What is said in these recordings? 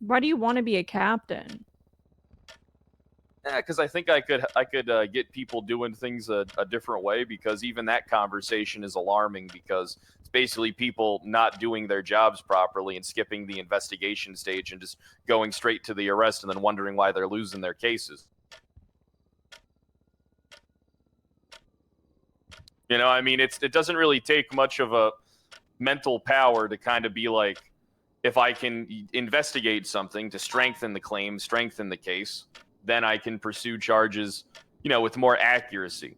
Why do you want to be a captain? Yeah, because I think I could get people doing things a different way, because even that conversation is alarming, because it's basically people not doing their jobs properly and skipping the investigation stage and just going straight to the arrest and then wondering why they're losing their cases. You know, I mean, it doesn't really take much of a mental power to kind of be like, if I can investigate something to strengthen the claim, strengthen the case, then I can pursue charges, with more accuracy.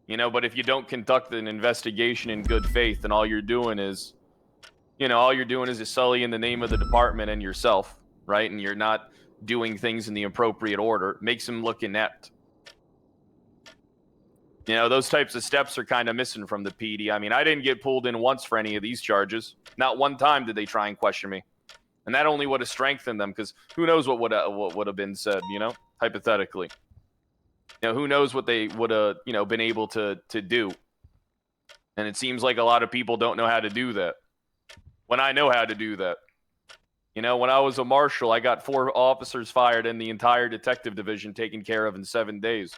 But if you don't conduct an investigation in good faith, then all you're doing is just sullying the name of the department and yourself, right? And you're not doing things in the appropriate order. Makes them look inept. Those types of steps are kind of missing from the PD. I mean, I didn't get pulled in once for any of these charges. Not one time did they try and question me. And that only would have strengthened them, because who knows what would have been said, hypothetically. Who knows what they would have, been able to do. And it seems like a lot of people don't know how to do that. When I know how to do that. When I was a marshal, I got 4 officers fired and the entire detective division taken care of in 7 days.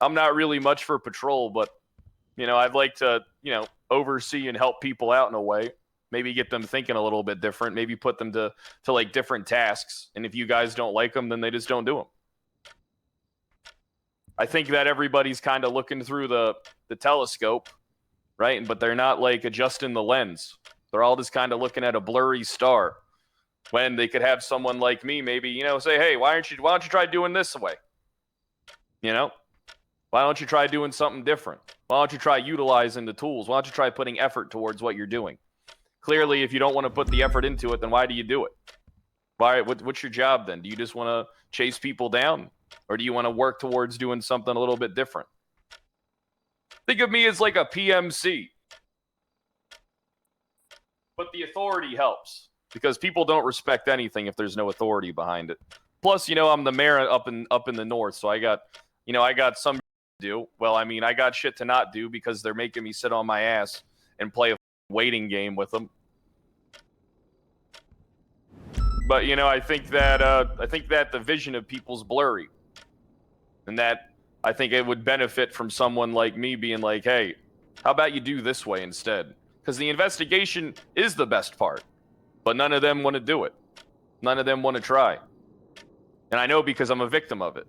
I'm not really much for patrol, but, I'd like to, oversee and help people out in a way. Maybe get them thinking a little bit different. Maybe put them to like different tasks. And if you guys don't like them, then they just don't do them. I think that everybody's kind of looking through the telescope, right? But they're not like adjusting the lens. They're all just kind of looking at a blurry star, when they could have someone like me maybe, say, hey, why don't you try doing this way? Why don't you try doing something different? Why don't you try utilizing the tools? Why don't you try putting effort towards what you're doing? Clearly, if you don't want to put the effort into it, then why do you do it? What's your job then? Do you just want to chase people down? Or do you want to work towards doing something a little bit different? Think of me as like a PMC. But the authority helps, because people don't respect anything if there's no authority behind it. Plus, I'm the mayor up in the north, so I got some to do. Well, I mean, I got shit to not do, because they're making me sit on my ass and play a waiting game with them. But I think that the vision of people's blurry, and that I think it would benefit from someone like me being like, hey, how about you do this way instead? Because the investigation is the best part, but none of them want to do it. None of them want to try. And I know, because I'm a victim of it.